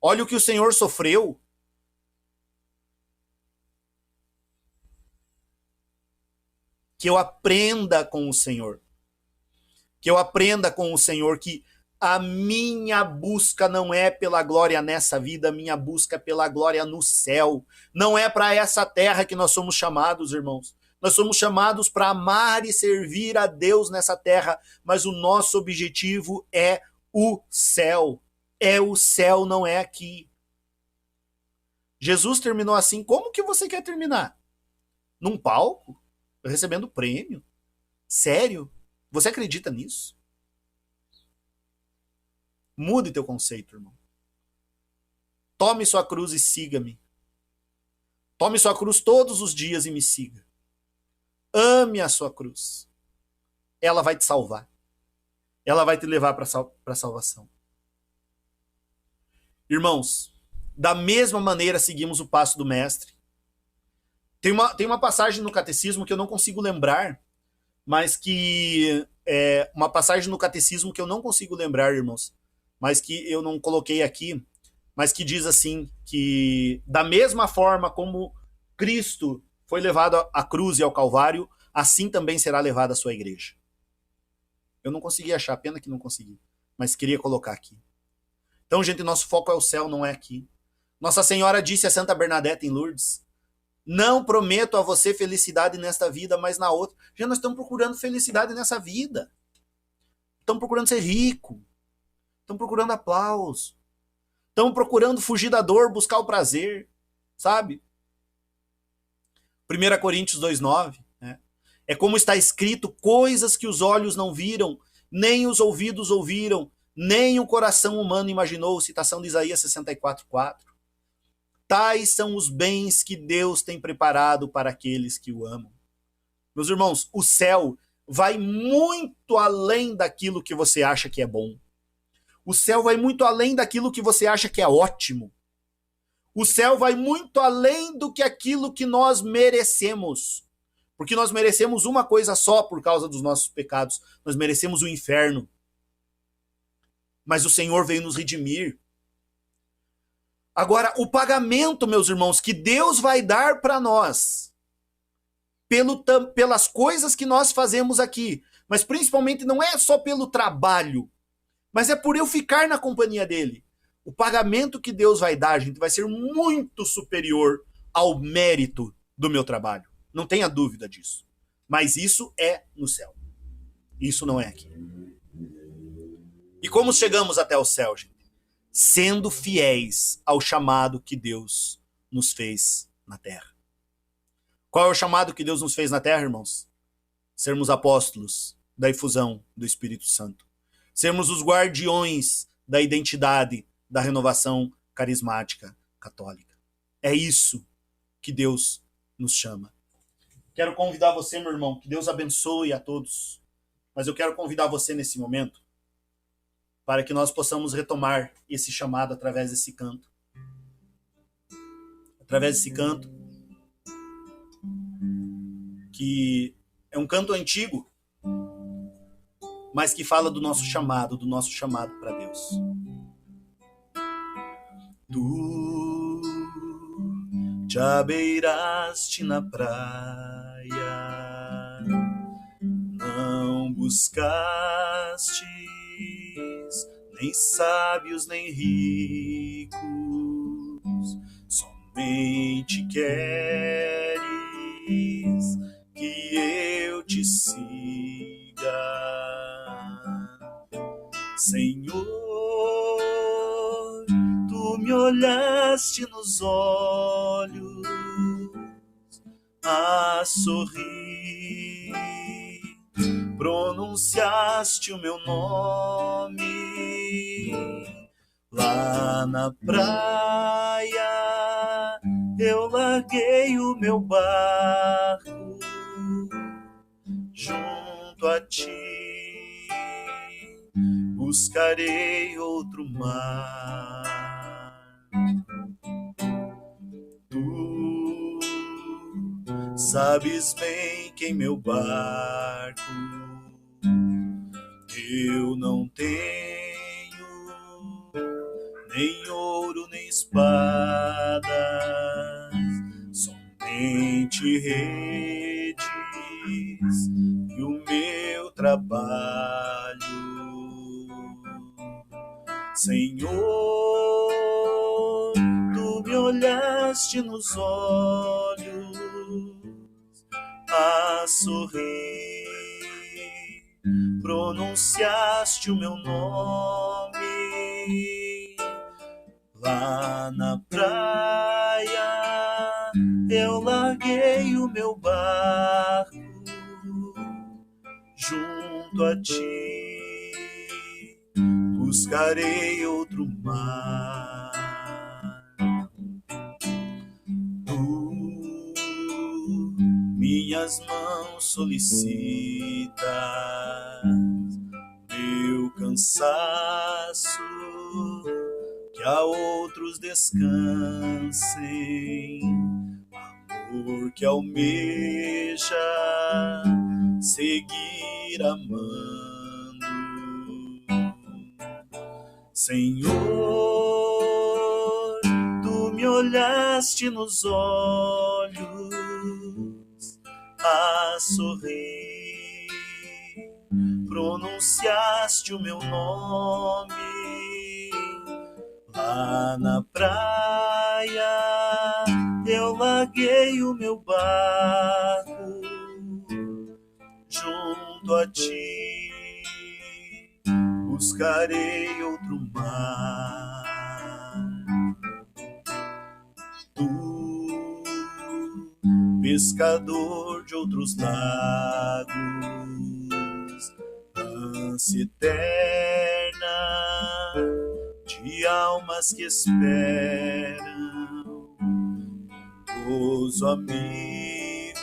Olhe o que o Senhor sofreu. Que eu aprenda com o Senhor. Que eu aprenda com o Senhor que a minha busca não é pela glória nessa vida, a minha busca é pela glória no céu. Não é para essa terra que nós somos chamados, irmãos. Nós somos chamados para amar e servir a Deus nessa terra, mas o nosso objetivo é o céu. é o céu, não é aqui. Jesus terminou assim, como que você quer terminar? Num palco? Recebendo prêmio? Sério? Você acredita nisso? Mude teu conceito, irmão. Tome sua cruz e siga-me. Tome sua cruz todos os dias e me siga. Ame a sua cruz. Ela vai te salvar. Ela vai te levar para a salvação. Irmãos, da mesma maneira seguimos o passo do mestre. Tem uma passagem no catecismo que eu não consigo lembrar, mas que é uma passagem no catecismo que eu não consigo lembrar, irmãos, mas que eu não coloquei aqui, mas que diz assim, que da mesma forma como Cristo foi levado à cruz e ao Calvário, assim também será levada a sua igreja. Eu não consegui achar, pena que não consegui, mas queria colocar aqui. Então, gente, nosso foco é o céu, não é aqui. Nossa Senhora disse a Santa Bernadette em Lourdes, não prometo a você felicidade nesta vida, mas na outra. Já nós estamos procurando felicidade nessa vida. Estamos procurando ser rico. Estamos procurando aplauso. Estamos procurando fugir da dor, buscar o prazer. Sabe? 1 Coríntios 2,9. Né? É como está escrito, coisas que os olhos não viram, nem os ouvidos ouviram, nem o coração humano imaginou. Citação de Isaías 64,4. Tais são os bens que Deus tem preparado para aqueles que o amam. Meus irmãos, o céu vai muito além daquilo que você acha que é bom. O céu vai muito além daquilo que você acha que é ótimo. O céu vai muito além do que aquilo que nós merecemos. Porque nós merecemos uma coisa só por causa dos nossos pecados. Nós merecemos o inferno. Mas o Senhor veio nos redimir. Agora, o pagamento, meus irmãos, que Deus vai dar para nós, pelas coisas que nós fazemos aqui, mas principalmente não é só pelo trabalho, mas é por eu ficar na companhia dele. O pagamento que Deus vai dar, gente, vai ser muito superior ao mérito do meu trabalho. Não tenha dúvida disso. Mas isso é no céu. Isso não é aqui. E como chegamos até o céu, gente? Sendo fiéis ao chamado que Deus nos fez na terra. Qual é o chamado que Deus nos fez na terra, irmãos? Sermos apóstolos da efusão do Espírito Santo. Sermos os guardiões da identidade da renovação carismática católica. É isso que Deus nos chama. Quero convidar você, meu irmão, que Deus abençoe a todos. Mas eu quero convidar você nesse momento para que nós possamos retomar esse chamado através desse canto. Através desse canto, que é um canto antigo, mas que fala do nosso chamado para Deus. Tu te abeiraste na praia, não buscaste nem sábios nem ricos, somente queres que eu te siga, Senhor. Tu me olhaste nos olhos a sorrir, pronunciaste o meu nome lá na praia. Eu larguei o meu barco junto a ti, buscarei outro mar. Tu sabes bem que em meu barco eu não tenho nem ouro nem espadas, somente redes e o meu trabalho. Senhor, tu me olhaste nos olhos a sorrir, pronunciaste o meu nome Lá na praia eu larguei o meu barco junto a ti, buscarei outro mar. Tu minhas mãos solicitas, meu cansaço, que a outros descansem, amor que almeja seguir amando. Senhor, tu me olhaste nos olhos a sorrir, pronunciaste o meu nome lá na praia. Eu larguei o meu barco junto a ti, buscarei outro mar. Tu, pescador de outros lagos, ânsia eterna de almas que esperam, gozo amigo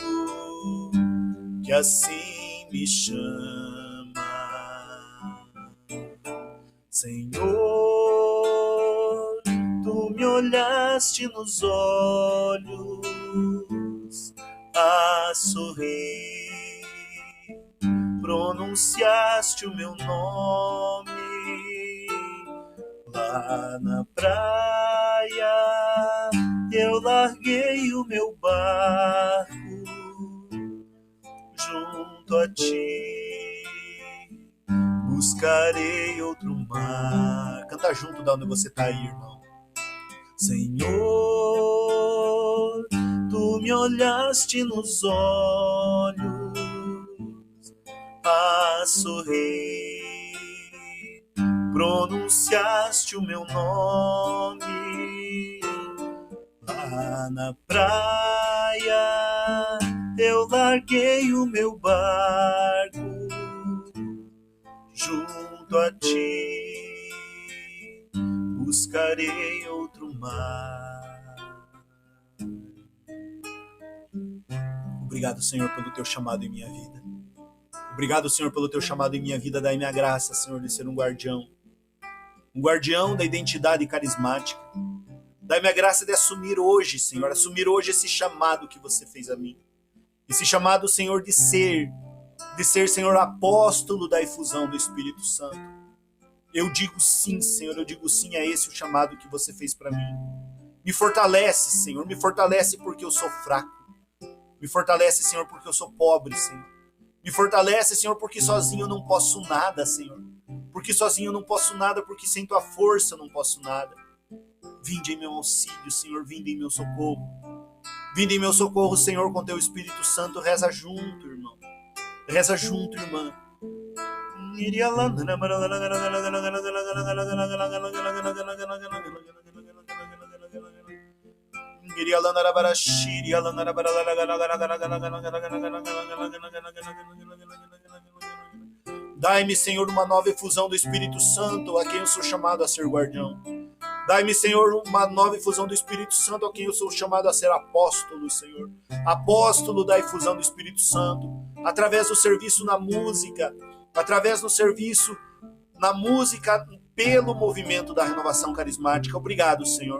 que assim me chama. Senhor, tu me olhaste nos olhos a sorrir, pronunciaste o meu nome lá na praia. Eu larguei o meu barco junto a ti, buscarei outro mar. Canta junto da onde você tá aí, irmão. Senhor, tu me olhaste nos olhos a sorrir, pronunciaste o meu nome lá na praia. Eu larguei o meu barco junto a ti, buscarei outro mar. Obrigado, Senhor, pelo teu chamado em minha vida. Obrigado, Senhor, pelo teu chamado em minha vida. Dai-me a graça, Senhor, de ser um guardião da identidade carismática. Dai-me a graça de assumir hoje, Senhor, esse chamado que você fez a mim. Esse chamado, Senhor, de ser, Senhor, apóstolo da efusão do Espírito Santo. Eu digo sim, Senhor, eu digo sim a esse o chamado que você fez para mim. Me fortalece, Senhor, me fortalece porque eu sou fraco. Me fortalece, Senhor, porque eu sou pobre, Senhor. Me fortalece, Senhor, porque sozinho eu não posso nada, Senhor. Porque sozinho eu não posso nada, porque sem tua força eu não posso nada. Vinde em meu auxílio, Senhor, vinde em meu socorro. Vinde em meu socorro, Senhor, com teu Espírito Santo. Reza junto, irmão. Reza junto, irmã. Dai-me, Senhor, uma nova efusão do Espírito Santo, a quem eu sou chamado a ser guardião. Dai-me, Senhor, uma nova efusão do Espírito Santo, a quem eu sou chamado a ser apóstolo, Senhor. Apóstolo da efusão do Espírito Santo, através do serviço na música, pelo movimento da renovação carismática. Obrigado, Senhor.